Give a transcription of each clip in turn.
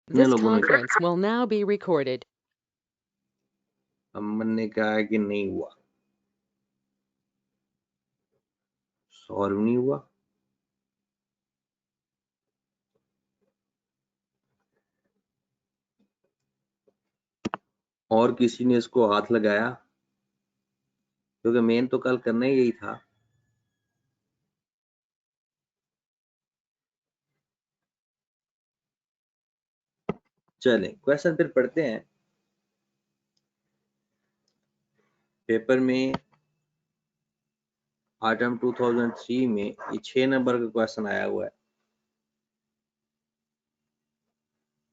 This conference will now be recorded. अमन ने कहा कि नहीं हुआ, सॉल्व नहीं हुआ। और किसी ने इसको हाथ लगाया, क्योंकि मेन तो कल करना ही यही था। चलें क्वेश्चन फिर पढ़ते हैं। पेपर में आइटम 2003 में ये 6 नंबर का क्वेश्चन आया हुआ है।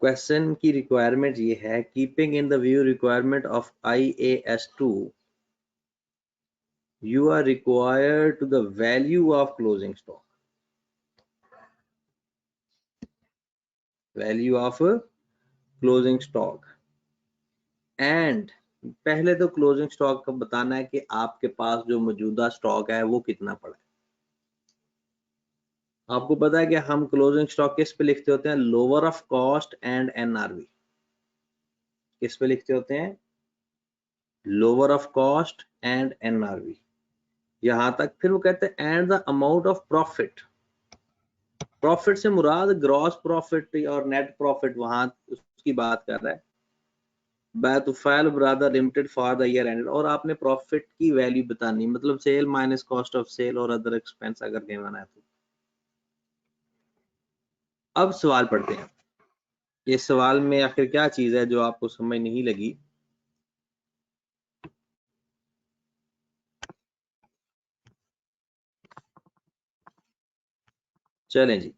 क्वेश्चन की रिक्वायरमेंट ये है, keeping in the view requirement of IAS2 you are required to the value of closing stock, value of closing stock and पहले तो क्लोजिंग स्टॉक का बताना है कि आपके पास जो मौजूदा स्टॉक है वो कितना पड़ा है। आपको पता है कि हम क्लोजिंग स्टॉक किस पे लिखते होते हैं, lower of cost and NRV। किस पे लिखते होते हैं, lower of cost and NRV। यहां तक फिर वो कहते हैं and the amount of profit. Profit से मुराद ग्रॉस प्रॉफिट और नेट प्रॉफिट, वहां उसकी बात कर रहा है। बैतुफैल brother limited for the year end, और आपने प्रॉफिट की वैल्यू बतानी, मतलब sale minus cost of sale और अदर एक्सपेंस अगर देना है तो। अब सवाल पढ़ते हैं। ये सवाल में आखिर क्या चीज है जो आपको समझ नहीं लगी। चलें जी।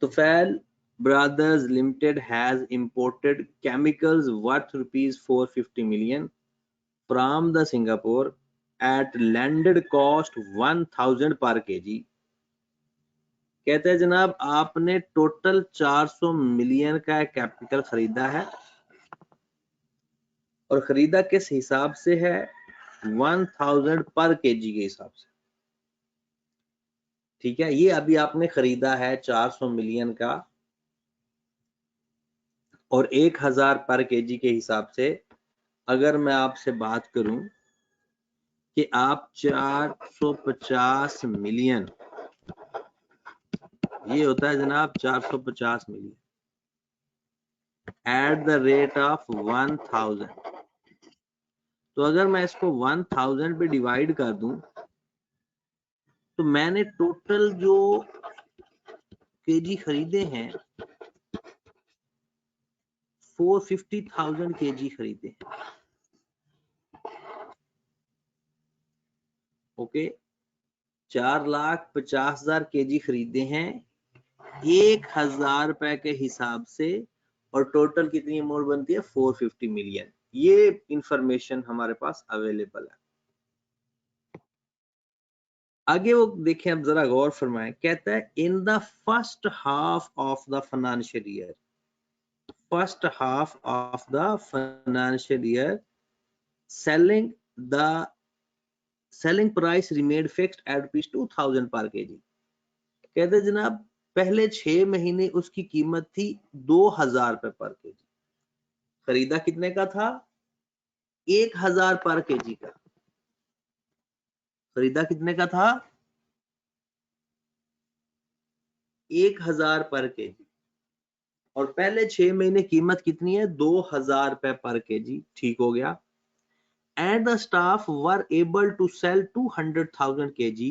Tufail Brothers Limited has imported chemicals worth ₹450 million from the Singapore at landed cost 1000 per kg। कहते हैं जनाब आपने टोटल 400 मिलियन का कैपिटल खरीदा है, और खरीदा किस हिसाब से है, 1000 पर केजी के हिसाब से। ठीक है, ये अभी आपने खरीदा है 400 मिलियन का, और 1000 पर केजी के हिसाब से अगर मैं आपसे बात करूं कि आप 450 मिलियन, ये होता है जनाब 450 million at the rate of 1000। तो अगर मैं इसको 1000 पे डिवाइड कर दूं तो मैंने टोटल जो केजी खरीदे हैं 450,000 केजी खरीदे हैं। ओके, 4,50,000 केजी खरीदे हैं 1000 रुपए के हिसाब से, और टोटल कितनी अमाउंट बनती है 450 मिलियन। ये इंफॉर्मेशन हमारे पास अवेलेबल है। आगे वो देखें, अब जरा गौर फरमाएं। कहता है in the first half of the financial year, first half of the financial year selling price remained fixed at ₹2000 per kg। कहते जनाब पहले 6 महीने उसकी कीमत थी 2000 रुपए पर केजी। खरीदा कितने का था, 1000 पर केजी का। खरीदा कितने का था, 1000 पर केजी, और पहले 6 महीने कीमत कितनी है, 2000 रुपए पर केजी। ठीक हो गया। And the staff were able to sell 200,000 kg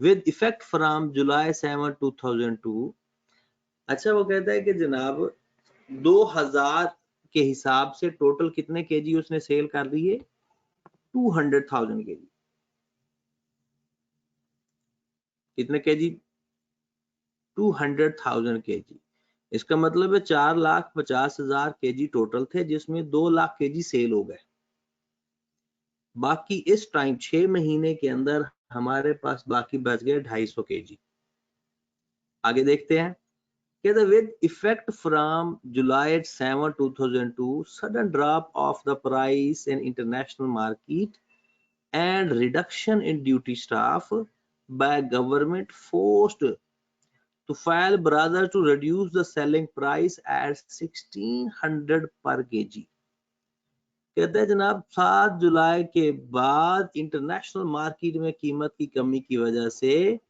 with effect from July 7, 2002। अच्छा, वो कहता है कि जनाब 2000 के हिसाब से टोटल कितने केजी उसने सेल कर दिए, 200,000 केजी। कितने केजी, 200,000 केजी। इसका मतलब है 4,50,000 केजी टोटल थे, जिसमें 2 लाख केजी सेल हो गए। बाकी इस टाइम 6 महीने के अंदर हमारे पास बाकी बच गए 250 केजी। आगे देखते हैं। With effect from July 7, 2002, sudden drop of the price in international market and reduction in duty staff by government forced Tufail brother to reduce the selling price at 1600 per KG. कहते हैं जनाब 7 जुलाई के बाद इंटरनेशनल मार्केट में कीमत की कमी की वजह से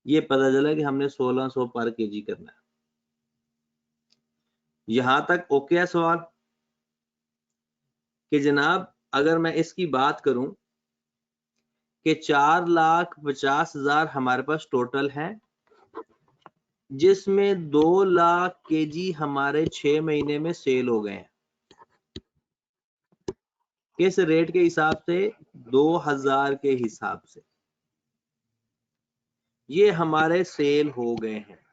ये पता चला कि हमने 1600 पर केजी करना है। यहां तक ओके है सवाल? कि जनाब अगर मैं इसकी बात करूं कि 4,50,000 हमारे पास टोटल है, जिसमें 2 लाख केजी हमारे 6 महीने में सेल हो गए हैं। किस रेट के हिसाब से? 2000 के हिसाब से ये हमारे सेल हो गए हैं।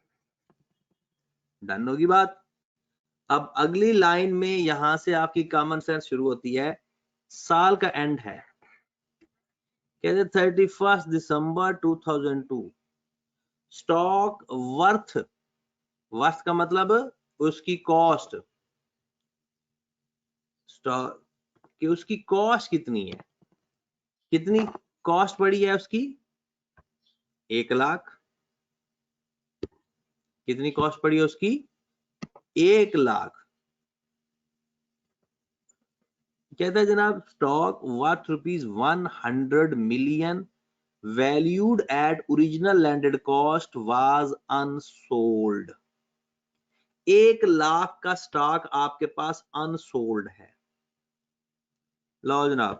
डन होगी बात। अब अगली लाइन में यहां से आपकी कॉमन सेंस शुरू होती है। साल का एंड है, कहते 31 दिसंबर 2002 स्टॉक वर्थ, वर्थ का मतलब उसकी कॉस्ट, स्टॉक कि उसकी कॉस्ट कितनी है, कितनी कॉस्ट पड़ी है उसकी? 1 लाख। कितनी कॉस्ट पड़ी है उसकी? 1 लाख। कहता है जनाब stock worth ₹100 million valued at original landed cost was unsold। 1 lakh का स्टॉक आपके पास अनसोल्ड है। लो जनाब,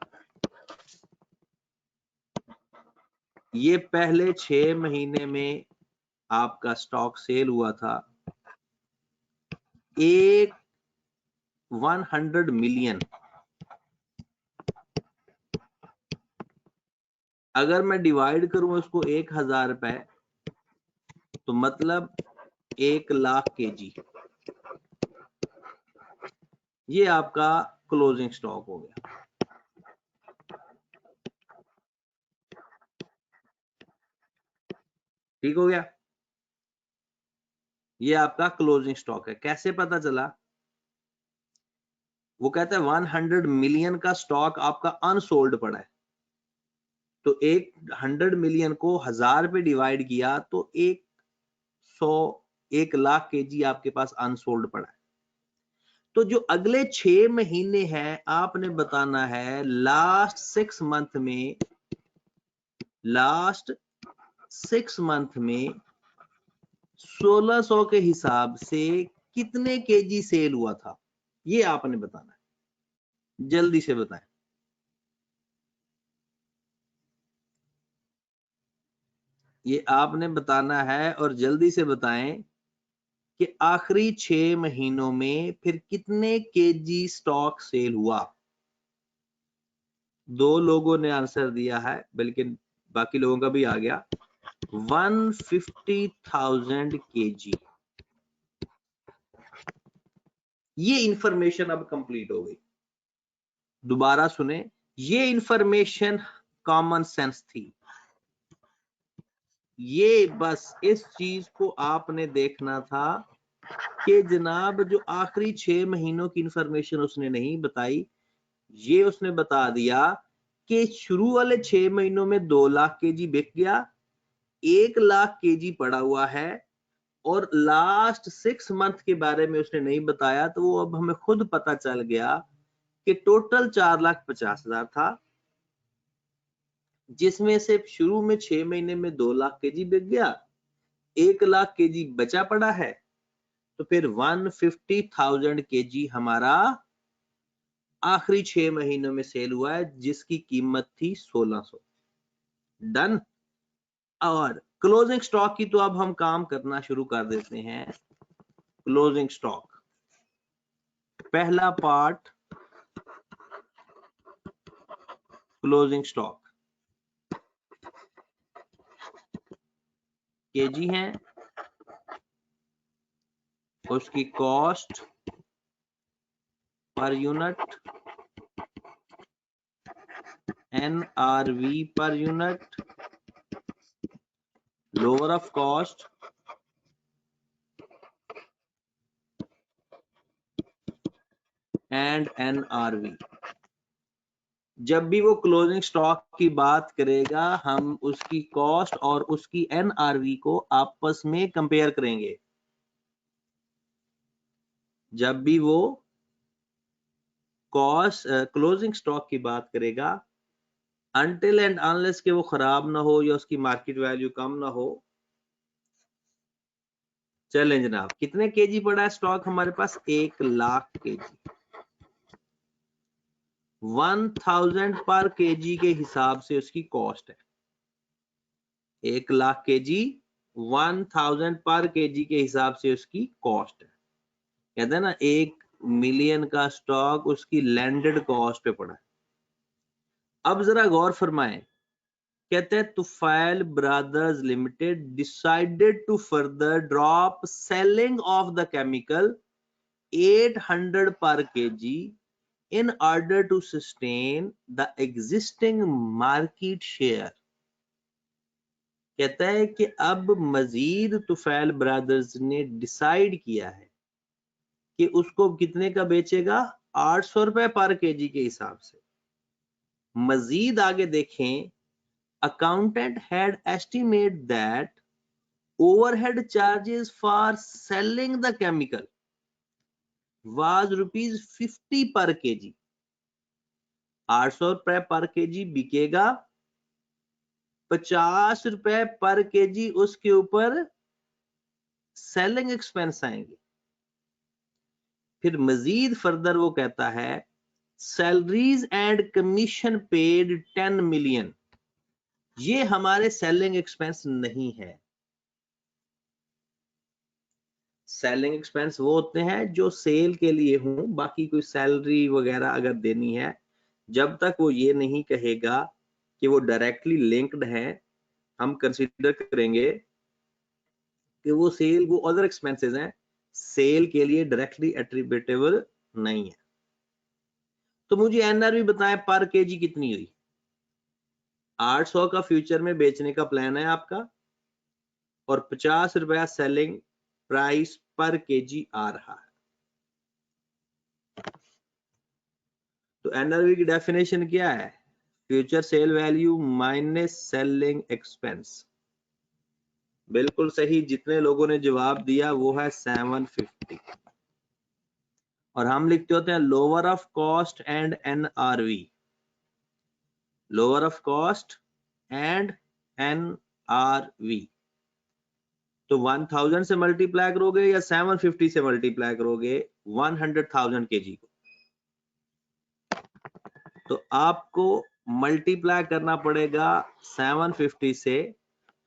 ये पहले 6 महीने में आपका स्टॉक सेल हुआ था 100 मिलियन। अगर मैं डिवाइड करूं इसको 1000 रुपए, तो मतलब 1 लाख केजी, ये आपका क्लोजिंग स्टॉक हो गया। ठीक हो गया? ये आपका क्लोजिंग स्टॉक है। कैसे पता चला? वो कहता है 100 मिलियन का स्टॉक आपका अनसोल्ड पड़ा है, तो 100 मिलियन को 1000 पे डिवाइड किया तो 1 लाख केजी आपके पास अनसोल्ड पड़ा है। तो जो अगले 6 महीने हैं आपने बताना है लास्ट 6 मंथ में, लास्ट 6 मंथ में 1600 के हिसाब से कितने केजी सेल हुआ था, ये आपने बताना है। जल्दी से बताएं। ये आपने बताना है और जल्दी से बताएं कि आखिरी 6 महीनों में फिर कितने केजी स्टॉक सेल हुआ। 2 लोगों ने आंसर दिया है, बल्कि बाकी लोगों का भी आ गया। 150,000 केजी। ये इंफॉर्मेशन अब कंप्लीट हो गई। दोबारा सुने, ये इंफॉर्मेशन कॉमन सेंस थी। ये बस इस चीज को आपने देखना था कि जनाब जो आखिरी 6 महीनों की इंफॉर्मेशन उसने नहीं बताई, ये उसने बता दिया कि शुरू वाले 6 महीनों में 2 लाख केजी बिक गया, 1 लाख केजी पड़ा हुआ है, और लास्ट 6 मंथ के बारे में उसने नहीं बताया। तो वो अब हमें खुद पता चल गया कि टोटल 4,50,000 था, जिसमें से शुरू में 6 महीने में 2 लाख केजी बिक गया, 1 लाख केजी बचा पड़ा है, तो फिर 150,000 केजी हमारा आखिरी 6 महीनों में सेल हुआ है, जिसकी कीमत थी 1600। डन। और क्लोजिंग स्टॉक की तो अब हम काम करना शुरू कर देते हैं। क्लोजिंग स्टॉक पहला पार्ट, क्लोजिंग स्टॉक केजी है, उसकी cost per unit, NRV per unit, lower of cost and NRV. जब भी वो क्लोजिंग स्टॉक की बात करेगा हम उसकी कॉस्ट और उसकी एनआरवी को आपस में कंपेयर करेंगे। जब भी वो कॉस्ट क्लोजिंग स्टॉक की बात करेगा, अनटिल एंड अनलेस के वो खराब ना हो या उसकी मार्केट वैल्यू कम ना हो। चलें जनाब, कितने केजी पड़ा है स्टॉक हमारे पास? 1,00,000 केजी। 1000 पर केजी के हिसाब से उसकी कॉस्ट है। 1,00,000 केजी 1000 पर केजी के हिसाब से उसकी कॉस्ट है। कहते हैं ना 1 मिलियन का स्टॉक उसकी लैंडेड कॉस्ट पे पड़ा है। अब जरा गौर फरमाएं, कहते हैं Tufail brothers limited decided to further drop selling of the chemical 800 per KG in order to sustain the existing market share। कहता है कि अब मजीद तुफैल ब्रदर्स ने डिसाइड किया है कि उसको कितने का बेचेगा? 800 रुपए पर केजी के हिसाब से। मजीद आगे देखें, accountant had estimate that overhead charges for selling the chemical was ₹50 पर केजी। 800 रुपए पर केजी बिकेगा, 50 रुपए पर केजी उसके ऊपर सेलिंग एक्सपेंस आएंगे। फिर मजीद फर्दर वो कहता है salaries and commission paid 10 million, ये हमारे सेलिंग एक्सपेंस नहीं है। सेलिंग एक्सपेंस वो होते हैं जो सेल के लिए हों, बाकी कोई सैलरी वगैरह अगर देनी है, जब तक वो ये नहीं कहेगा कि वो डायरेक्टली लिंक्ड है, हम कंसीडर करेंगे कि वो सेल, वो अदर एक्सपेंसेस हैं, सेल के लिए डायरेक्टली एट्रीब्यूटेबल नहीं है। तो मुझे एनआरवी बताएं पर केजी कितनी हुई? 800 का फ्यूचर में बेचने का प्लान है आपका और 50 रुपया सेलिंग प्राइस पर केजी आ रहा है। तो एनआरवी की डेफिनेशन क्या है? Future cell value minus selling expense. बिल्कुल सही, जितने लोगों ने जवाब दिया वो है 750। और हम लिखते होते हैं lower of cost and NRV. Lower of cost and NRV. तो 1000 से मल्टीप्लाई करोगे या 750 से मल्टीप्लाई करोगे 100,000 केजी को, तो आपको मल्टीप्लाई करना पड़ेगा 750 से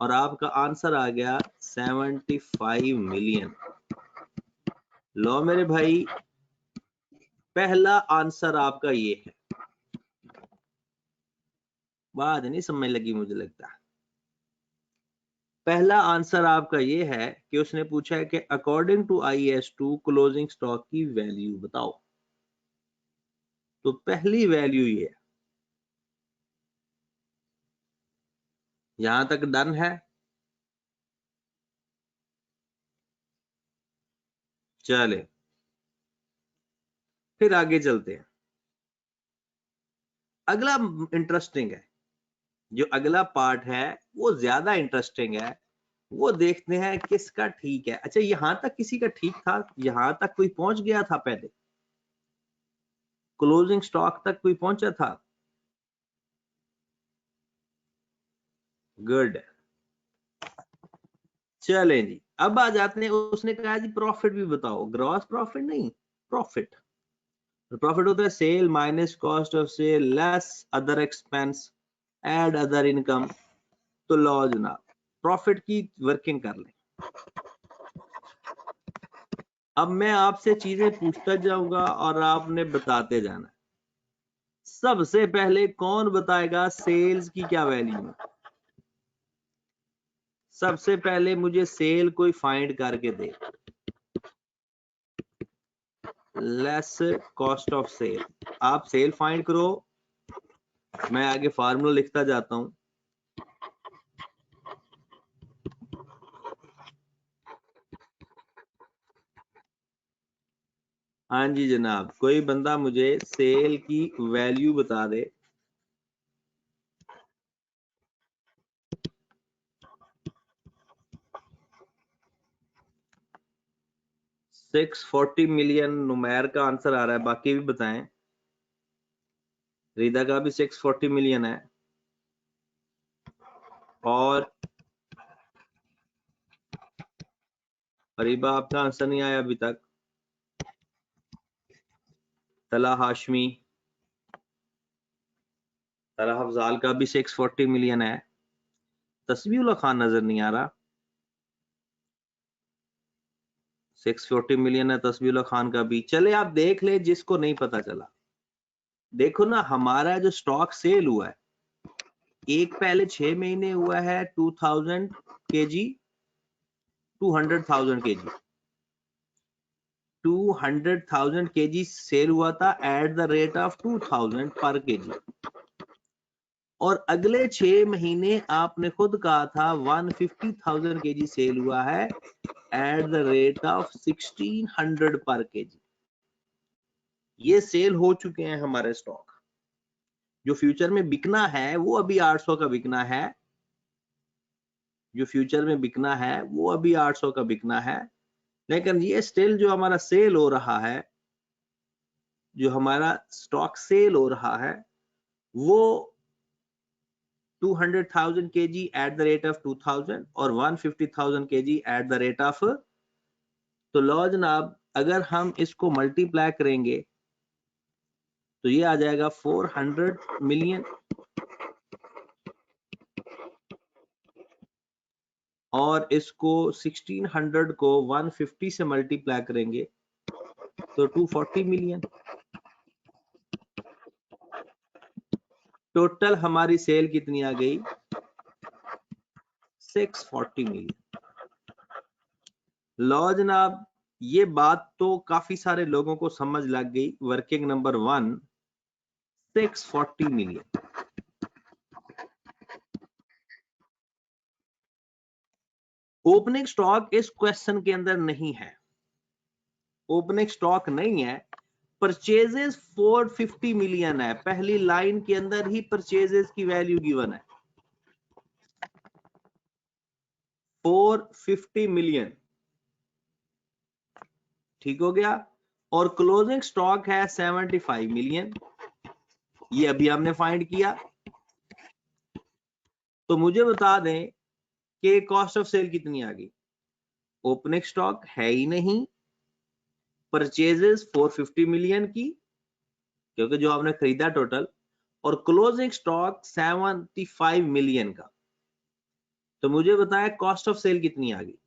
और आपका आंसर आ गया 75 मिलियन। लो मेरे भाई, पहला आंसर आपका ये है। बात नहीं समझ लगी मुझे लगता है। पहला आंसर आपका ये है कि उसने पूछा है कि according to IAS2 closing stock की वैल्यू बताओ। तो पहली वैल्यू ये है। यहां तक डन है? चले फिर आगे चलते हैं। अगला इंटरेस्टिंग है, जो अगला पार्ट है वो ज्यादा इंटरेस्टिंग है। वो देखते हैं किसका ठीक है। अच्छा, यहां तक किसी का ठीक था? यहां तक कोई पहुंच गया था? पहले क्लोजिंग स्टॉक तक कोई पहुंचा था? गुड। चलें जी, अब आ जाते हैं। उसने कहा जी प्रॉफिट भी बताओ। ग्रॉस प्रॉफिट नहीं, प्रॉफिट। प्रॉफिट होता है sale minus cost of sale less other expense add other income. तो लो जनाब, प्रॉफिट की वर्किंग कर लें। अब मैं आपसे चीजें पूछता जाऊंगा और आपने बताते जाना। सबसे पहले कौन बताएगा सेल्स की क्या वैल्यू है? सबसे पहले मुझे सेल कोई फाइंड करके दे। Less cost of sale. आप सेल फाइंड करो, मैं आगे फार्मूला लिखता जाता हूं। हाँ जी जनाब, कोई बंदा मुझे सेल की वैल्यू बता दे। 640 मिलियन नुमैर का आंसर आ रहा है, बाकी भी बताएं। रिदा का भी 640 मिलियन है, और फरीबा आपका आंसर नहीं आया अभी तक। तला हाशमी, तला अफजाल का भी 640 मिलियन है। तस्बीहुल्लाह खान नजर नहीं आ रहा। 640 मिलियन है तस्बीहुल्लाह खान का भी। चले आप देख ले जिसको नहीं पता चला। देखो ना, हमारा जो स्टॉक सेल हुआ है, एक पहले 6 महीने हुआ है 2000 केजी, 200,000 केजी, 200,000 केजी सेल हुआ था एट द रेट ऑफ 2000 पर केजी। और अगले 6 महीने आपने खुद कहा था 150,000 केजी सेल हुआ है at the rate of 1600 per KG. ये सेल हो चुके हैं हमारे स्टॉक। जो फ्यूचर में बिकना है वो अभी 800 का बिकना है, जो फ्यूचर में बिकना है वो अभी 800 का बिकना है। लेकिन ये स्टिल जो हमारा सेल हो रहा है, जो हमारा स्टॉक सेल हो रहा है, वो 200,000 KG at the rate of 2000 और 150,000 KG at the rate of. तो लो जनाब, अगर हम इसको मल्टीप्लाई करेंगे तो ये आ जाएगा 400 मिलियन, और इसको 1600 को 150 से मल्टीप्लाई करेंगे तो 240 मिलियन। टोटल हमारी सेल कितनी आ गई? 640 मिलियन। लो जनाब, ये बात तो काफी सारे लोगों को समझ लग गई। Working number 1 640 million. Opening stock इस क्वेश्चन के अंदर नहीं है, ओपनिंग स्टॉक नहीं है। परचेजेस 450 मिलियन है, पहली लाइन के अंदर ही परचेजेस की वैल्यू गिवन है 450 मिलियन। ठीक हो गया। और क्लोजिंग स्टॉक है 75 मिलियन, ये अभी हमने फाइंड किया। तो मुझे बता दें कि कॉस्ट ऑफ सेल कितनी आ गई। ओपनिंग स्टॉक है ही नहीं, परचेजेस 450 मिलियन की, क्योंकि जो आपने खरीदा टोटल, और क्लोजिंग स्टॉक 75 मिलियन का। तो मुझे बताया कॉस्ट ऑफ सेल कितनी आ गई?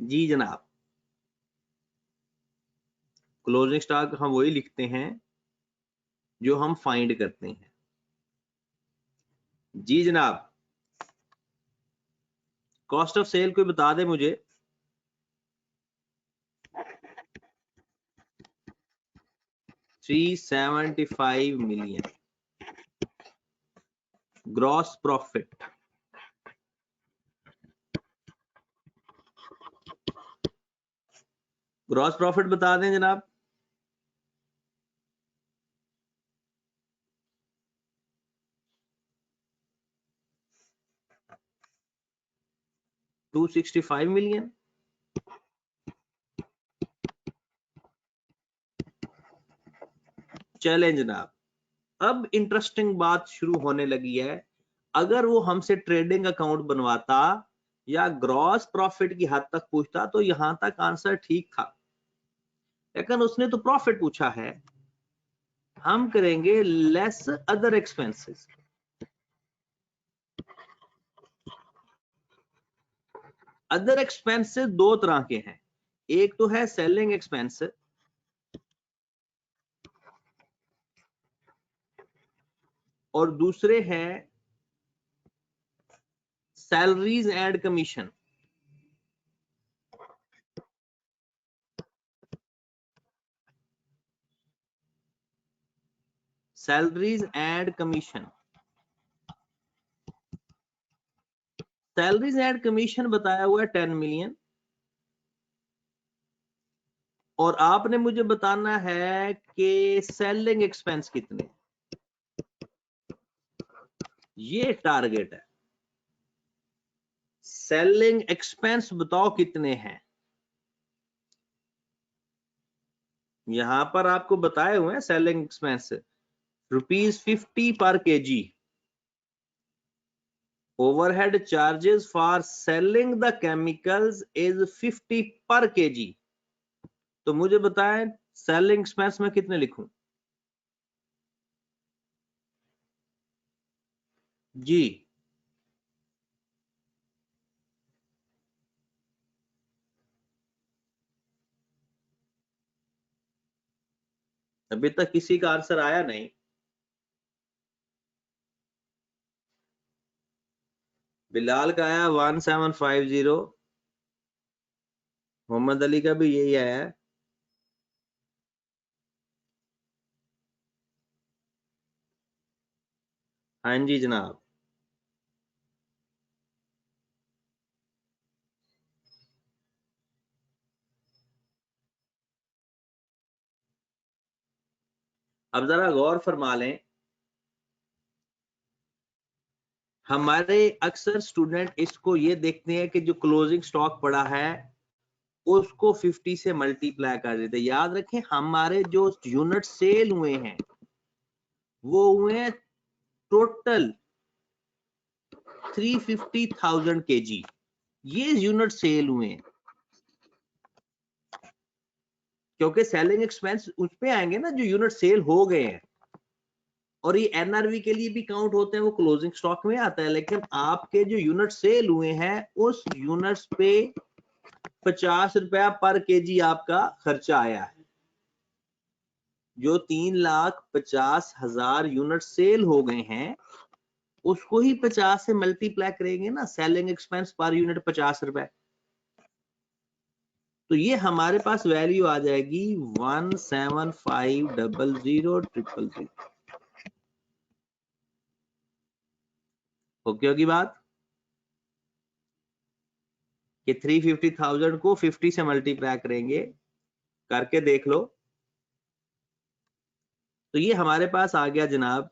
जी जनाब, क्लोजिंग स्टॉक हम वही लिखते हैं जो हम फाइंड करते हैं। जी जनाब, कॉस्ट ऑफ सेल कोई बता दे मुझे। $375 million. Gross profit, gross profit बता दें जनाब। $265 मिलियन। चलें जनाब, अब इंटरेस्टिंग बात शुरू होने लगी है। अगर वो हमसे ट्रेडिंग अकाउंट बनवाता या ग्रॉस प्रॉफिट की हद तक पूछता तो यहां तक आंसर ठीक था, लेकिन उसने तो प्रॉफिट पूछा है। हम करेंगे less other expenses. Other expenses दो तरह के हैं, एक तो है सेलिंग एक्सपेंस और दूसरे हैं salaries and commission. Salaries and commission, salaries and commission बताया हुआ है 10 मिलियन, और आपने मुझे बताना है कि सेलिंग एक्सपेंस कितने। ये टारगेट है। सेलिंग एक्सपेंस बताओ कितने हैं। यहां पर आपको बताए हुए हैं सेलिंग एक्सपेंस ₹50 पर kg। Overhead charges for selling the chemicals is 50 per kg। तो मुझे बताएं सेलिंग एक्सपेंस में कितने लिखूं जी। अभी तक किसी का आंसर आया नहीं। बिलाल का आया 1750। मोहम्मद अली का भी यही आया है। हाँ जी जनाब। अब जरा गौर फरमा लें, हमारे अक्सर स्टूडेंट इसको ये देखते हैं कि जो क्लोजिंग स्टॉक पड़ा है उसको 50 से मल्टीप्लाई कर देते हैं। याद रखें हमारे जो यूनिट सेल हुए हैं वो हुए हैं टोटल 350,000 kg। ये यूनिट सेल हुए हैं, क्योंकि सेलिंग एक्सपेंस उस पे आएंगे ना जो यूनिट सेल हो गए हैं, और ये एनआरवी के लिए भी काउंट होते हैं, वो क्लोजिंग स्टॉक में आता है। लेकिन आपके जो यूनिट सेल हुए हैं उस यूनिट्स पे 50 रुपया पर केजी आपका खर्चा आया है। जो 3,50,000 यूनिट सेल हो गए हैं उसको ही 50 से मल्टीप्लाई करेंगे ना, सेलिंग एक्सपेंस पर यूनिट 50 रुपए। तो ये हमारे पास वैल्यू आ जाएगी 175000000। ओके होगी बात कि 350,000 को 50 से मल्टीप्लाई करेंगे, करके देख लो। तो ये हमारे पास आ गया जनाब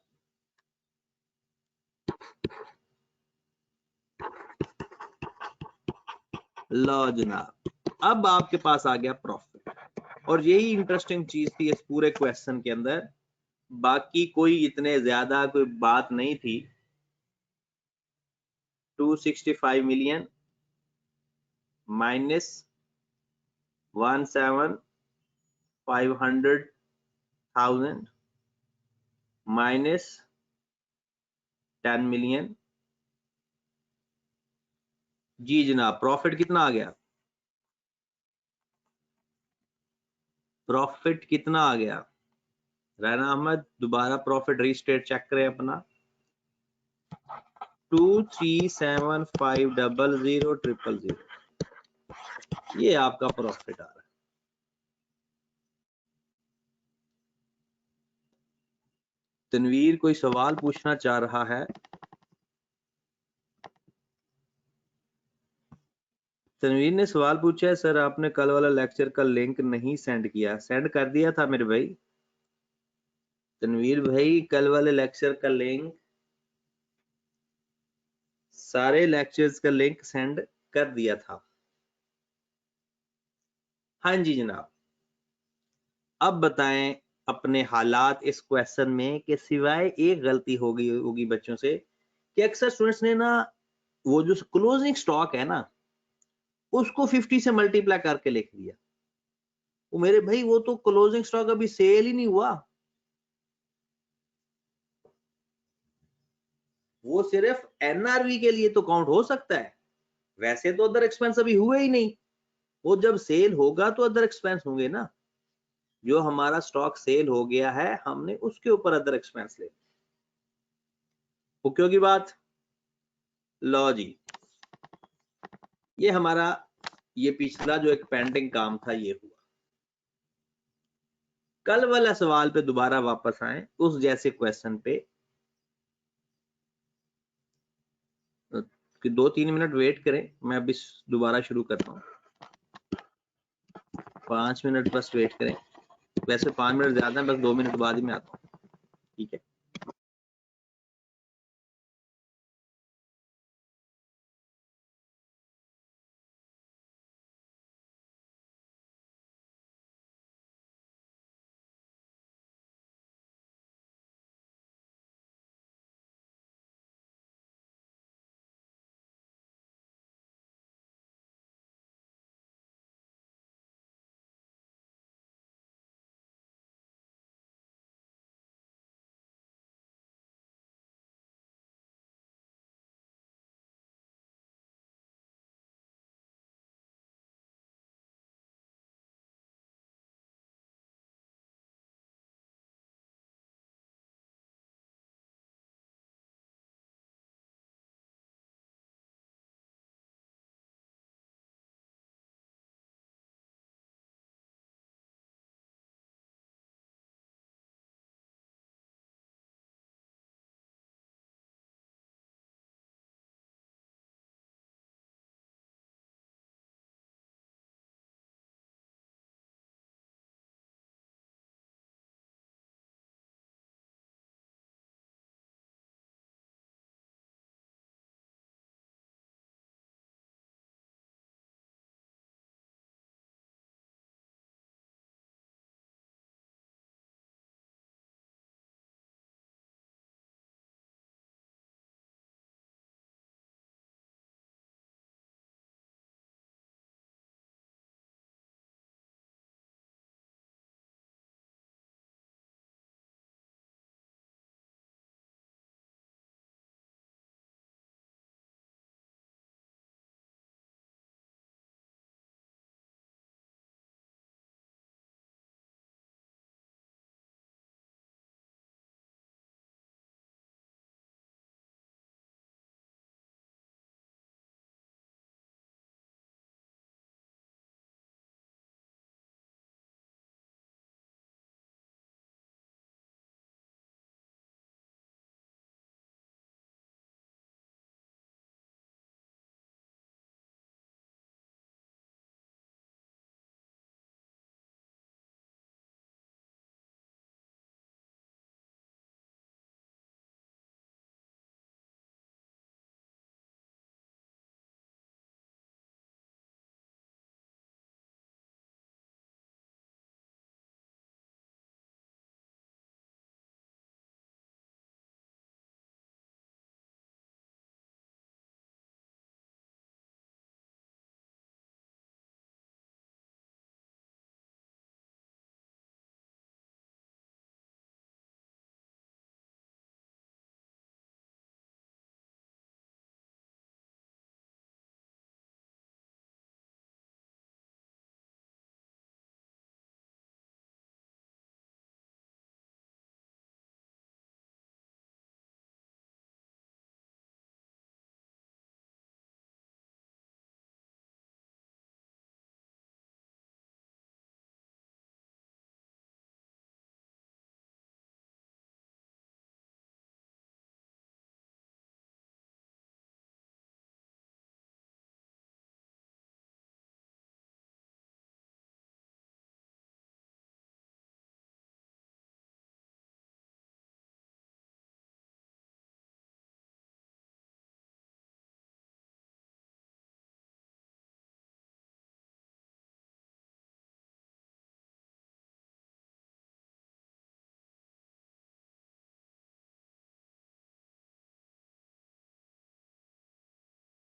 लो जनाब। अब आपके पास आ गया प्रॉफिट, और यही इंटरेस्टिंग चीज थी इस पूरे क्वेश्चन के अंदर। बाकी कोई इतने ज्यादा कोई बात नहीं थी। 265 मिलियन माइनस 1,500,000 माइनस 10 मिलियन। जी जनाब प्रॉफिट कितना आ गया? प्रॉफिट कितना आ गया रैना अहमद? दोबारा प्रॉफिट रीस्टेट चेक करें अपना। 237500000। ये आपका प्रॉफिट आ रहा है। तनवीर कोई सवाल पूछना चाह रहा है? तनवीर ने सवाल पूछा है सर आपने कल वाला लेक्चर का लिंक नहीं सेंड किया। सेंड कर दिया था मेरे भाई। तनवीर भाई कल वाले लेक्चर का लिंक, सारे लेक्चर्स का लिंक सेंड कर दिया था। हाँ जी जनाब। अब बताएं अपने हालात इस क्वेश्चन में कि सिवाय एक गलती हो गई होगी बच्चों से कि अक्सर स्टूडेंट्स ने ना वो जो क्लोजिंग स्टॉक है ना उसको 50 से मल्टीप्लाई करके लिख दिया। वो मेरे भाई वो तो क्लोजिंग स्टॉक अभी सेल ही नहीं हुआ, वो सिर्फ एनआरवी के लिए तो काउंट हो सकता है। वैसे तो अदर एक्सपेंस अभी हुए ही नहीं, वो जब सेल होगा तो अदर एक्सपेंस होंगे ना। जो हमारा स्टॉक सेल हो गया है हमने उसके ऊपर अदर एक्सपेंस ले। ओके होगी बात? लो जी, ये हमारा ये पिछला जो एक पेंडिंग काम था ये हुआ। कल वाला सवाल पे दोबारा वापस आए उस जैसे क्वेश्चन पे कि 2-3 मिनट वेट करें, मैं अभी दोबारा शुरू करता हूँ। 5 मिनट बस वेट करें। वैसे 5 मिनट ज्यादा है, बस 2 मिनट बाद ही मैं आता हूँ। ठीक है।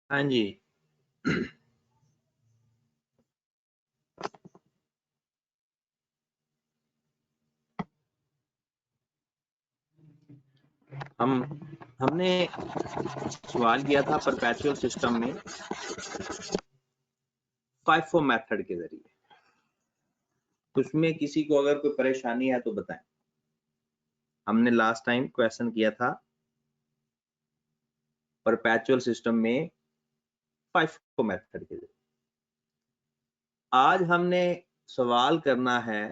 हाँ जी। हमने सवाल किया था परपेचुअल सिस्टम में FIFO मेथड के जरिए। उसमें किसी को अगर कोई परेशानी है तो बताएं। हमने लास्ट टाइम क्वेश्चन किया था परपेचुअल सिस्टम में FIFO मेथड के जरिए। आज हमने सवाल करना है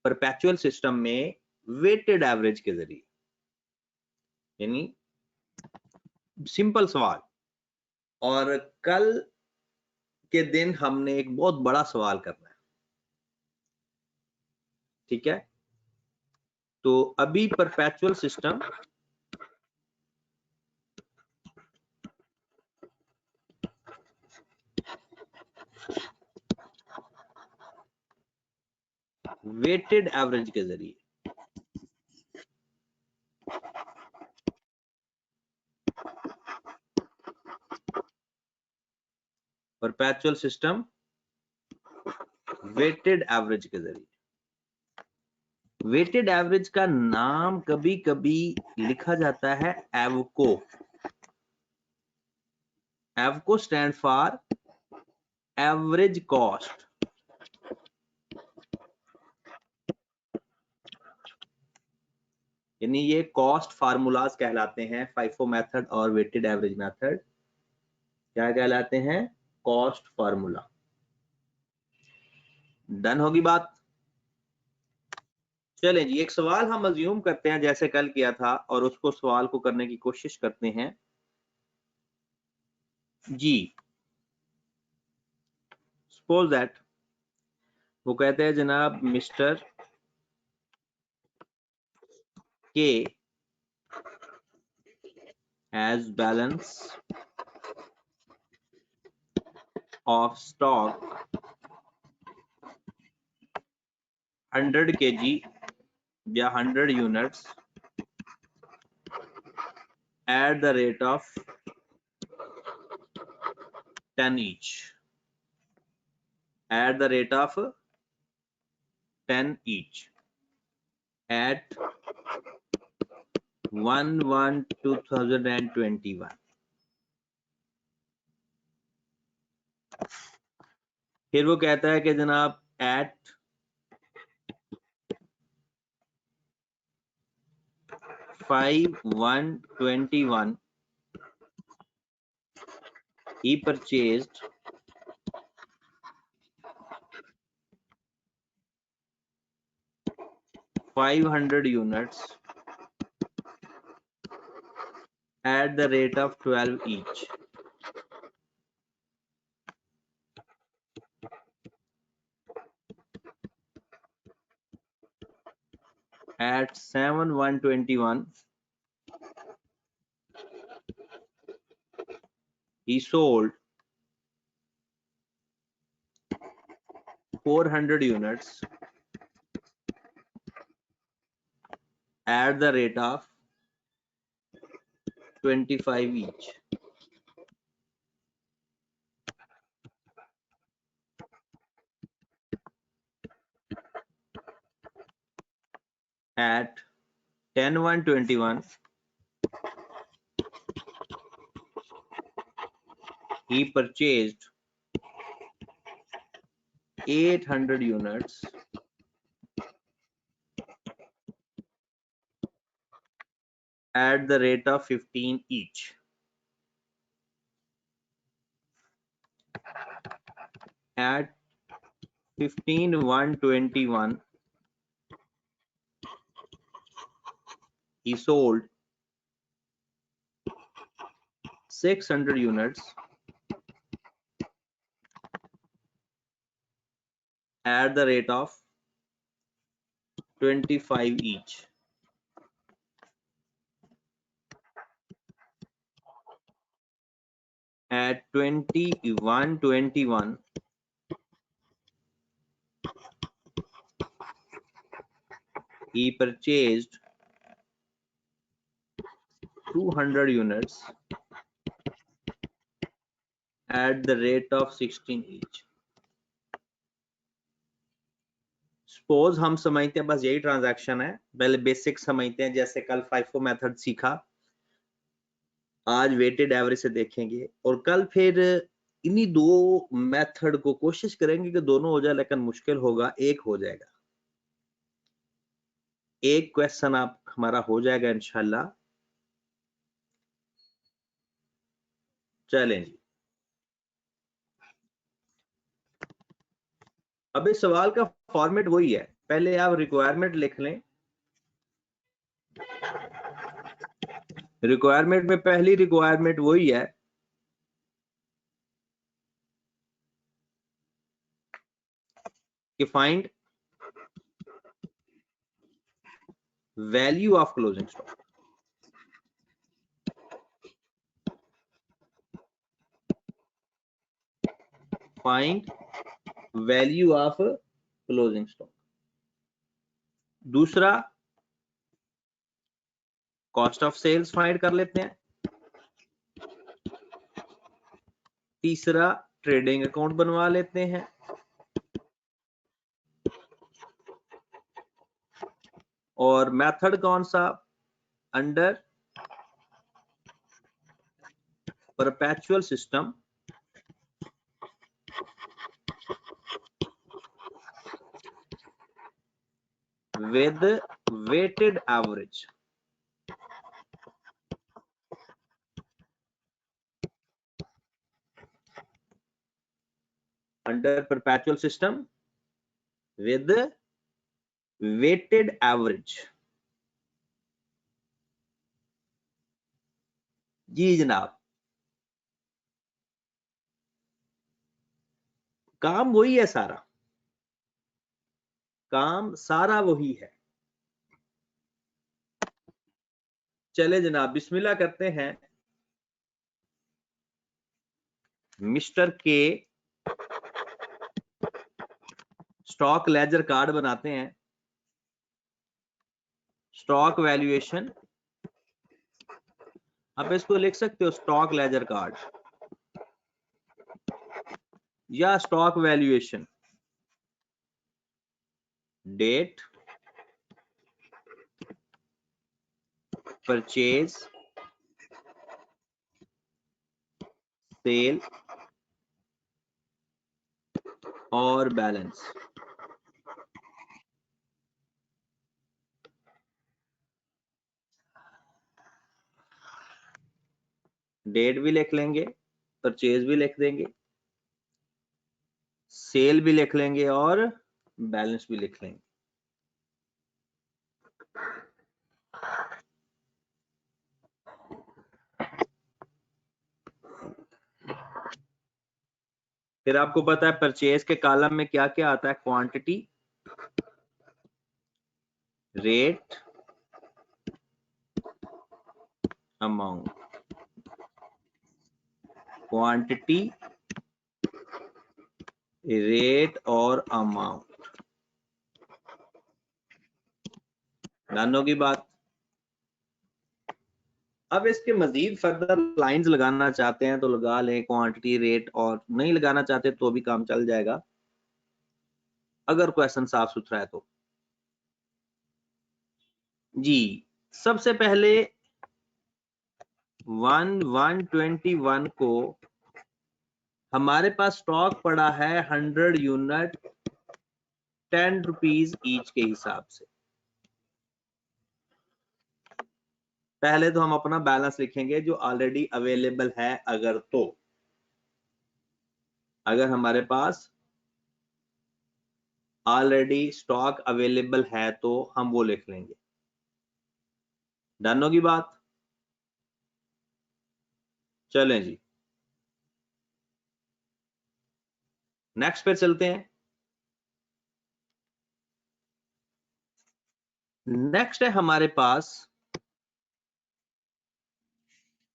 परपेचुअल सिस्टम में वेटेड एवरेज के जरिए, यानी सिंपल सवाल। और कल के दिन हमने एक बहुत बड़ा सवाल करना है, ठीक है? तो अभी परपेचुअल सिस्टम वेटेड एवरेज के जरिए परपेचुअल सिस्टम वेटेड एवरेज के जरिए। वेटेड एवरेज का नाम कभी कभी लिखा जाता है एवको। एवको स्टैंड फॉर एवरेज कॉस्ट। यानी ये कॉस्ट फार्मूलाज कहलाते हैं। FIFO मेथड और वेटेड एवरेज मेथड क्या कहलाते हैं? Cost formula. डन होगी बात? चलें जी, एक सवाल हम अज्यूम करते हैं जैसे कल किया था और उसको सवाल को करने की कोशिश करते हैं जी। सपोज दैट वो कहते हैं जनाब मिस्टर के has balance of stock 100 kg या 100 units at the rate of 10 each. At the rate of 10 each. At 1/1/2021. फिर वो कहता है कि जनाब at 5/1/21 he purchased 500 units at the rate of 12 each. At 7/1/21 he sold 400 units at the rate of 25 each. At 10/1/21 he purchased 800 units at the rate of 15 each. At 15/1/21 he sold 600 units at the rate of 25 each. At 21/21 he purchased 200 units at the rate of 16 each. Suppose हम समझते हैं बस यही transaction है, पहले basic समझते हैं, जैसे कल FIFO मेथड सीखा, आज वेटेड एवरेज से देखेंगे, और कल फिर इन्हीं दो मेथड को कोशिश करेंगे कि दोनों हो जाए, लेकिन मुश्किल होगा, एक हो जाएगा, एक क्वेश्चन आप हमारा हो जाएगा इंशाल्लाह। चलें जी, अब इस सवाल का फॉर्मेट वही है, पहले आप रिक्वायरमेंट लिख लें। रिक्वायरमेंट में पहली रिक्वायरमेंट वही है कि find value of closing stock. Find value of closing stock. दूसरा कॉस्ट ऑफ सेल्स फाइंड कर लेते हैं। तीसरा ट्रेडिंग अकाउंट बनवा लेते हैं। और मेथड कौन सा? Under perpetual system with weighted average. Under perpetual system with weighted average. जी जनाब, काम वही है, सारा काम सारा वही है। चले जनाब, बिस्मिल्लाह करते हैं। मिस्टर के स्टॉक लेजर कार्ड बनाते हैं। स्टॉक वैल्यूएशन, आप इसको लिख सकते हो स्टॉक लेजर कार्ड या stock valuation. Date, purchase, sale और बैलेंस। डेट भी लिख लेंगे, परचेज भी लिख देंगे, सेल भी लिख लेंगे और बैलेंस भी लिख लेंगे। फिर आपको पता है परचेज के कॉलम में क्या क्या आता है? Quantity, rate, amount. Quantity, rate और अमाउंट। जानों की बात। अब इसके मजीद फर्दर लाइंस लगाना चाहते हैं तो लगा लें, क्वांटिटी, रेट, और नहीं लगाना चाहते तो भी काम चल जाएगा अगर क्वेश्चन साफ सुथरा है तो। जी, सबसे पहले 1/121 को हमारे पास स्टॉक पड़ा है 100 यूनिट 10 रुपीज ईच के हिसाब से। पहले तो हम अपना बैलेंस लिखेंगे जो ऑलरेडी अवेलेबल है, अगर हमारे पास ऑलरेडी स्टॉक अवेलेबल है तो हम वो लिख लेंगे। डन होगी बात? चलें जी, नेक्स्ट पे चलते हैं। नेक्स्ट है हमारे पास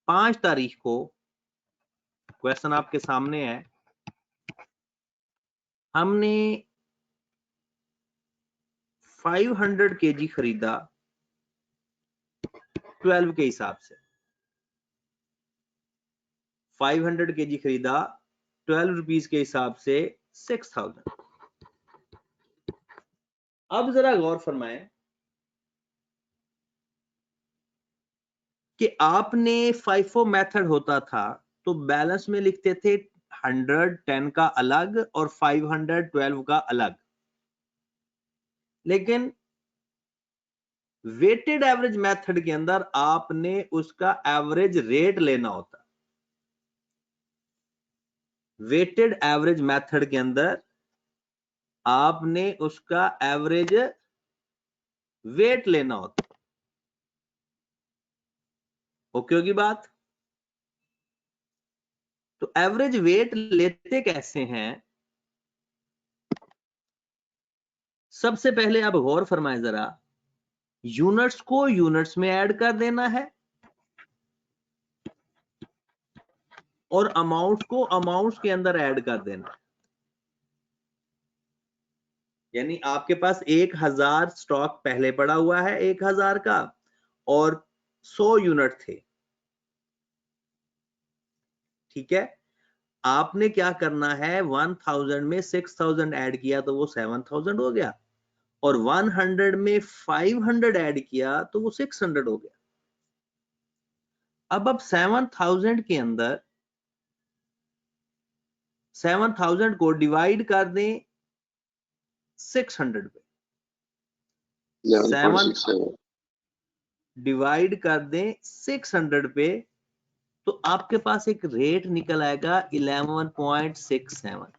5 तारीख को, क्वेश्चन आपके सामने है। हमने 500 केजी खरीदा 12 के हिसाब से। 500 केजी खरीदा 12 रुपीज के हिसाब से 6000। अब जरा गौर फरमाएं कि आपने FIFO मेथड होता था तो बैलेंस में लिखते थे 110 का अलग और 512 का अलग, लेकिन वेटेड एवरेज मेथड के अंदर आपने उसका एवरेज रेट लेना होता। वेटेड एवरेज मेथड के अंदर आपने उसका एवरेज वेट लेना होता। ओके होगी बात? तो एवरेज वेट लेते कैसे हैं? सबसे पहले आप गौर फरमाएं जरा, यूनिट्स को यूनिट्स में ऐड कर देना है और अमाउंट को अमाउंट्स के अंदर ऐड कर देना है। यानी आपके पास 1000 स्टॉक पहले पड़ा हुआ है 1000 का और 100 यूनिट थे, ठीक है। आपने क्या करना है, 1000 में 6000 ऐड किया तो वो 7000 हो गया और 100 में 500 ऐड किया तो वो 600 हो गया। अब 7000 के अंदर 7000 को डिवाइड कर दें 600 पे, 7 डिवाइड कर दें 600 पे, तो आपके पास एक रेट निकल आएगा 11.67।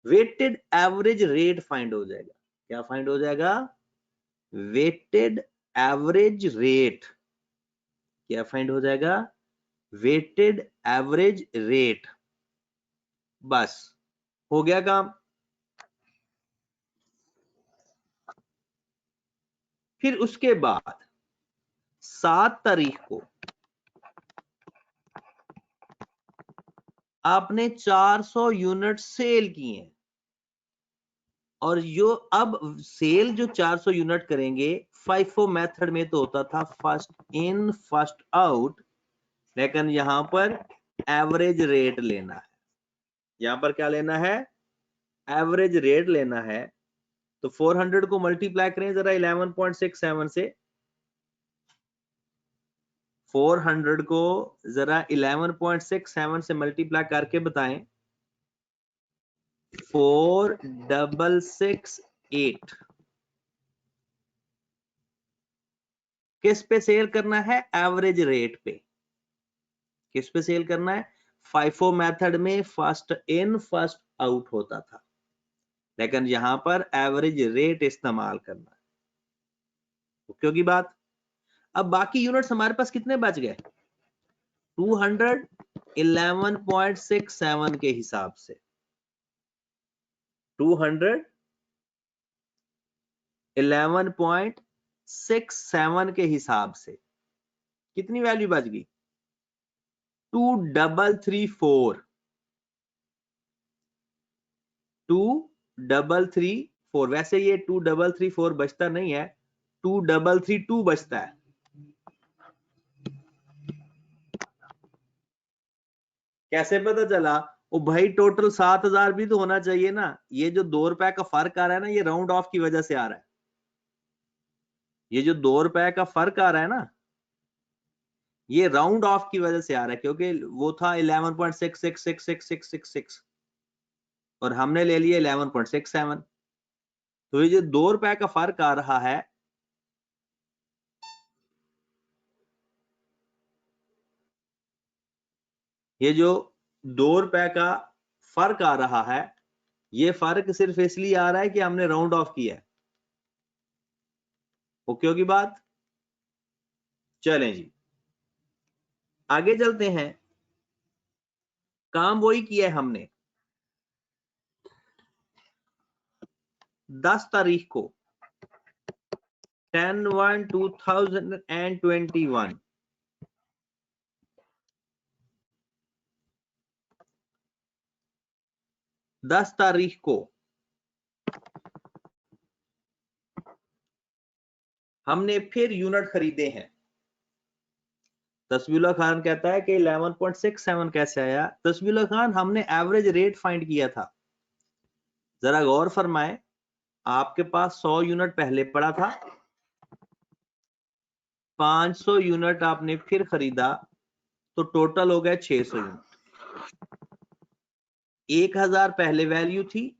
वेटेड एवरेज रेट फाइंड हो जाएगा। क्या फाइंड हो जाएगा? Weighted average rate. क्या फाइंड हो जाएगा? Weighted average rate. बस हो गया काम। फिर उसके बाद 7 तारीख को आपने 400 यूनिट सेल किए और जो अब सेल जो 400 यूनिट करेंगे, FIFO मेथड में तो होता था फर्स्ट इन फर्स्ट आउट, लेकिन यहां पर एवरेज रेट लेना है। यहां पर क्या लेना है? एवरेज रेट लेना है। तो 400 को मल्टीप्लाई करें जरा 11.67 से। 400 को जरा 11.67 से मल्टीप्लाई करके बताएं। 4668 किस पे सेल करना है? एवरेज रेट पे। किस पे सेल करना है? FIFO मेथड में फर्स्ट इन फर्स्ट आउट होता था, लेकिन यहां पर एवरेज रेट इस्तेमाल करना है। क्योंकि बात, अब बाकी यूनिट्स हमारे पास कितने बच गए? 211.67 के हिसाब से 211.67 के हिसाब से कितनी वैल्यू बच गई? 2334। 2334। वैसे ये 2334 बचता नहीं है, 2332 बचता है। कैसे पता चला? ओ भाई, टोटल 7000 भी तो होना चाहिए ना। ये जो 2 रुपए का फर्क आ रहा है ना, ये राउंड ऑफ की वजह से आ रहा है। ये जो 2 रुपए का फर्क आ रहा है ना, ये राउंड ऑफ की वजह से आ रहा है, क्योंकि वो था 11.666666 और हमने ले लिया 11.67। तो ये जो 2 रुपए का फर्क आ रहा है, ये जो 2 रुपए का फर्क आ रहा है, ये फर्क सिर्फ इसलिए आ रहा है कि हमने राउंड ऑफ किया है। ओके होगी बात? चलें जी, आगे चलते हैं। काम वही किया है हमने। 10 तारीख को 10/1/2021 10 तारीख को हमने फिर यूनिट खरीदे हैं। तस्बीहुल्लाह खान कहता है कि 11.67 कैसे आया। तस्बीहुल्लाह खान, हमने एवरेज रेट फाइंड किया था। जरा गौर फरमाए, आपके पास 100 यूनिट पहले पड़ा था, 500 यूनिट आपने फिर खरीदा, तो टोटल हो गया 600 यूनिट। 1000 पहले वैल्यू थी,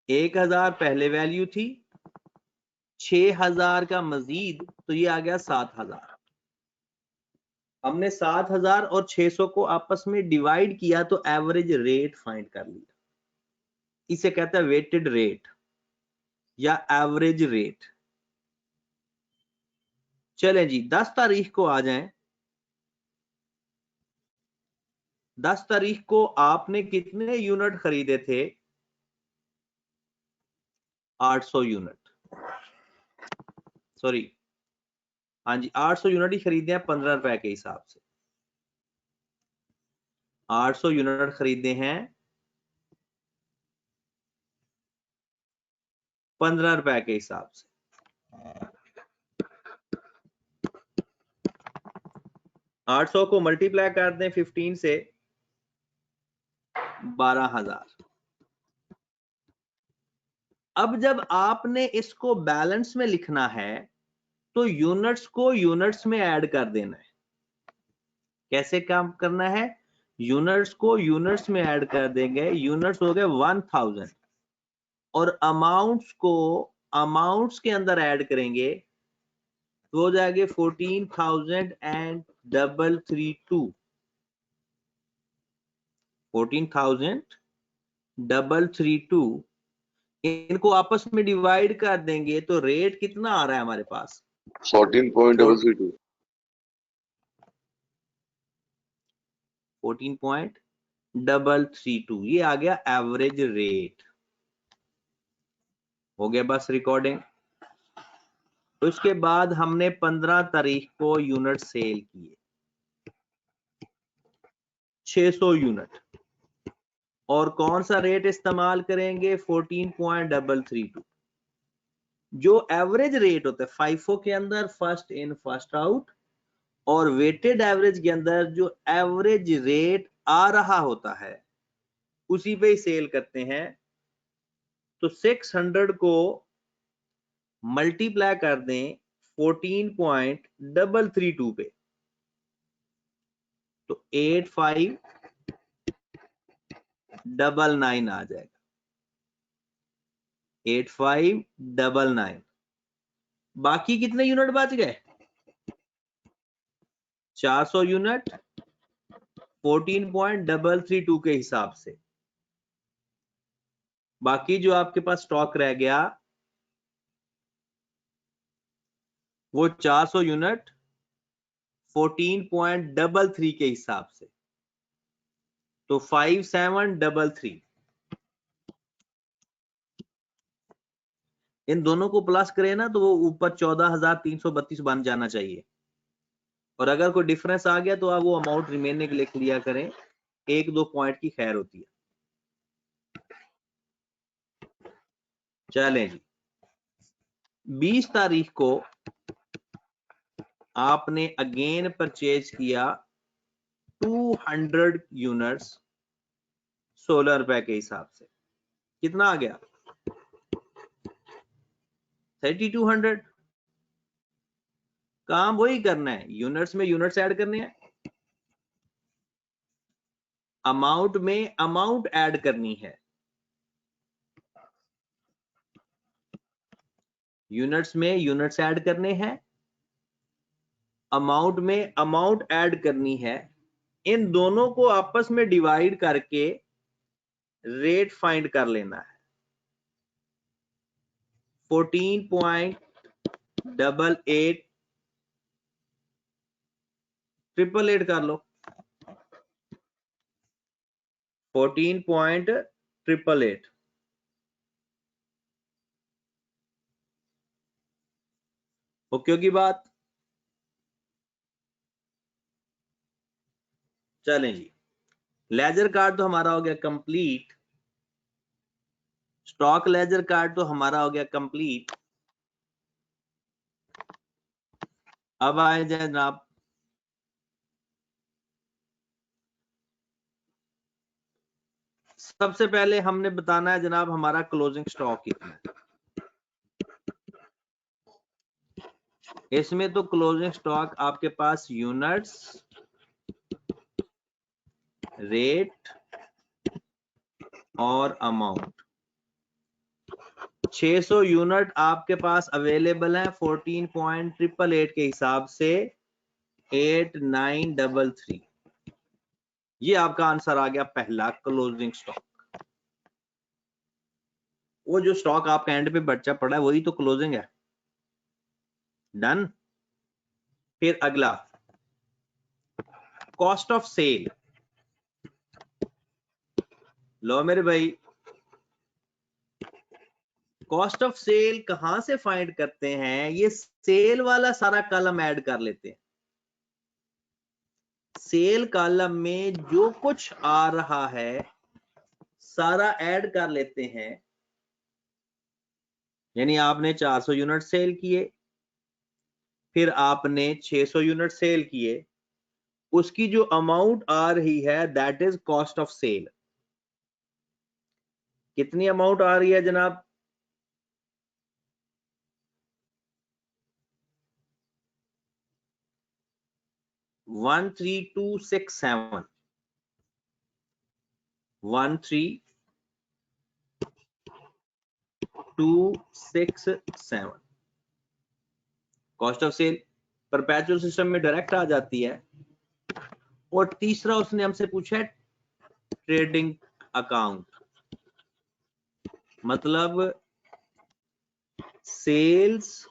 1000 पहले वैल्यू थी, 6000 का मजीद, तो ये आ गया 7000। हमने 7000 और 600 को आपस में डिवाइड किया तो एवरेज रेट फाइंड कर लिया। इसे कहते हैं वेटेड रेट या एवरेज रेट। चलें जी, 10 तारीख को आ जाएं। 10 तारीख को आपने कितने यूनिट खरीदे थे? 800 यूनिट, सॉरी, हाँ जी, 800 यूनिट ही खरीदे हैं 15 रुपए के हिसाब से। 800 यूनिट खरीदे हैं 15 रुपए के हिसाब से। 800 को मल्टीप्लाई कर दें 15 से, 12,000। अब जब आपने इसको बैलेंस में लिखना है तो यूनिट्स को यूनिट्स में ऐड कर देना है। कैसे काम करना है? यूनिट्स को यूनिट्स में ऐड कर देंगे। यूनिट्स हो गए 1000 और अमाउंट्स को अमाउंट्स के अंदर ऐड करेंगे तो हो जाएंगे 14,332। 14,332 इनको आपस में डिवाइड कर देंगे तो रेट कितना आ रहा है हमारे पास? 14.332। 14.332 ये आ गया एवरेज रेट। हो गया बस रिकॉर्डिंग। उसके बाद हमने 15 तारीख को यूनिट सेल किए 600 यूनिट, और कौन सा रेट इस्तेमाल करेंगे? 14.332। जो एवरेज रेट होता है FIFO के अंदर फर्स्ट इन फर्स्ट आउट, और वेटेड एवरेज के अंदर जो एवरेज रेट आ रहा होता है उसी पे ही सेल करते हैं। तो 600 को मल्टीप्लाई कर दें 14.332 पे, तो 8599 आ जाएगा। 8599। बाकी कितने यूनिट बच गए? 400 यूनिट 14.332 के हिसाब से। बाकी जो आपके पास स्टॉक रह गया वो 400 यूनिट 14.33 के हिसाब से, तो 5733। इन दोनों को प्लस करें ना तो वो ऊपर 14,332 बन जाना चाहिए। और अगर कोई डिफरेंस आ गया तो आप वो अमाउंट रिमेनिंग लिख लिया करें, 1-2 पॉइंट की खैर होती है। चलें जी, 20 तारीख को आपने अगेन परचेज किया 200 यूनिट्स 16 रुपए के हिसाब से। कितना आ गया? 3200। काम वही करना है, यूनिट्स में यूनिट्स ऐड करने हैं, अमाउंट में अमाउंट ऐड करनी है। यूनिट्स में यूनिट्स ऐड करने हैं, अमाउंट में अमाउंट ऐड करनी है। इन दोनों को आपस में डिवाइड करके रेट फाइंड कर लेना है। 14.88 888 कर लो। 14.88 ओके की बात। चलें जी, लेजर कार्ड तो हमारा हो गया कंप्लीट, स्टॉक लेजर कार्ड तो हमारा हो गया कंप्लीट। अब आए जनाब सबसे पहले हमने बताना है जनाब हमारा क्लोजिंग स्टॉक कितना है। इसमें तो क्लोजिंग स्टॉक आपके पास यूनिट्स, रेट और अमाउंट, 600 यूनिट आपके पास अवेलेबल है 14.888 के हिसाब से 8933। ये आपका आंसर आ गया पहला क्लोजिंग स्टॉक। वो जो स्टॉक आपका एंड पे बचा पड़ा है वही तो क्लोजिंग है। डन। फिर अगला कॉस्ट ऑफ सेल। लो मेरे भाई, कॉस्ट ऑफ सेल कहां से फाइंड करते हैं? ये सेल वाला सारा कॉलम ऐड कर लेते हैं। सेल कॉलम में जो कुछ आ रहा है सारा ऐड कर लेते हैं। यानी आपने 400 यूनिट सेल किए, फिर आपने 600 यूनिट सेल किए, उसकी जो अमाउंट आ रही है that is cost of sale. कितनी अमाउंट आ रही है जनाब? One three two six seven 13267 cost of sale perpetual system में डायरेक्ट आ जाती है। और तीसरा उसने हमसे पूछा है ट्रेडिंग अकाउंट, मतलब sales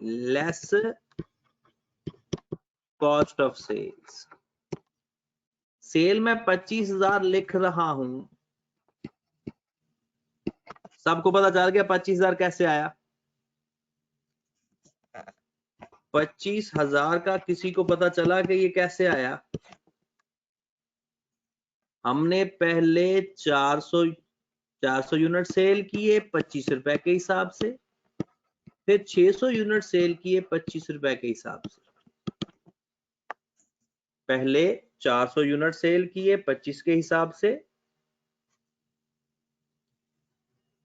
less cost of sales. Sale में 25,000 लिख रहा हूं, सबको पता चल गया 25,000 कैसे आया? 25,000 का किसी को पता चला कि ये कैसे आया? हमने पहले 400 यूनिट सेल किए 25 रुपए के हिसाब से, फिर 600 यूनिट सेल किए 25 रुपए के हिसाब से। पहले 400 यूनिट सेल किए 25 के हिसाब से,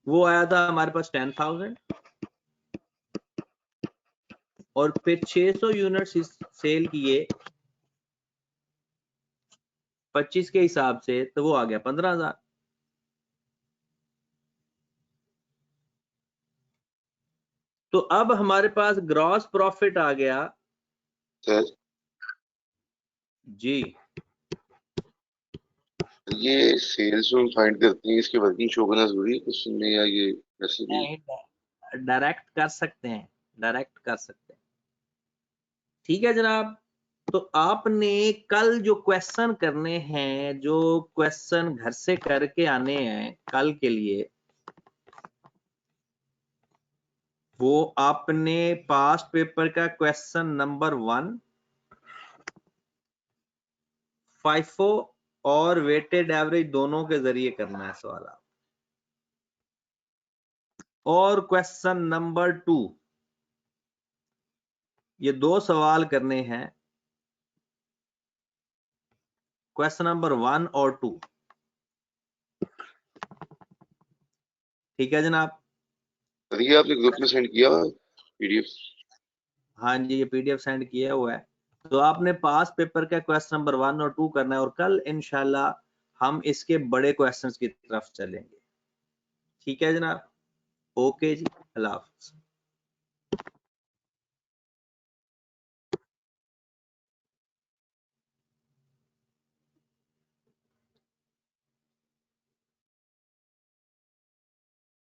वो आया था हमारे पास 10,000। और फिर 600 यूनिट सेल किए 25 के हिसाब से, तो वो आ गया 15,000। तो अब हमारे पास ग्रॉस प्रॉफिट आ गया सर जी। ये सेल्स में फाइंड करते हैं, इसके वर्किंग शो करना जरूरी है क्वेश्चन में, या ये वैसे भी? डायरेक्ट कर सकते हैं, डायरेक्ट कर सकते हैं। ठीक है जनाब। तो आपने कल जो क्वेश्चन करने हैं, जो क्वेश्चन घर से करके आने हैं कल के लिए, वो आपने पास्ट पेपर का क्वेश्चन नंबर 1, फाइफो और वेटेड एवरेज दोनों के जरिए करना है सवाल। और क्वेश्चन नंबर 2, ये 2 सवाल करने हैं, क्वेश्चन नंबर 1 और 2। ठीक है जनाब। ये आपने ग्रुप में सेंड किया पीडीएफ? हाँ जी, ये पीडीएफ सेंड किया हुआ है। तो आपने पास पेपर का क्वेश्चन नंबर 1 और 2 करना है, और कल इंशाल्लाह हम इसके बड़े क्वेश्चंस की तरफ चलेंगे। ठीक है जनाब। ओके जी, अल्लाह हाफ़िज़।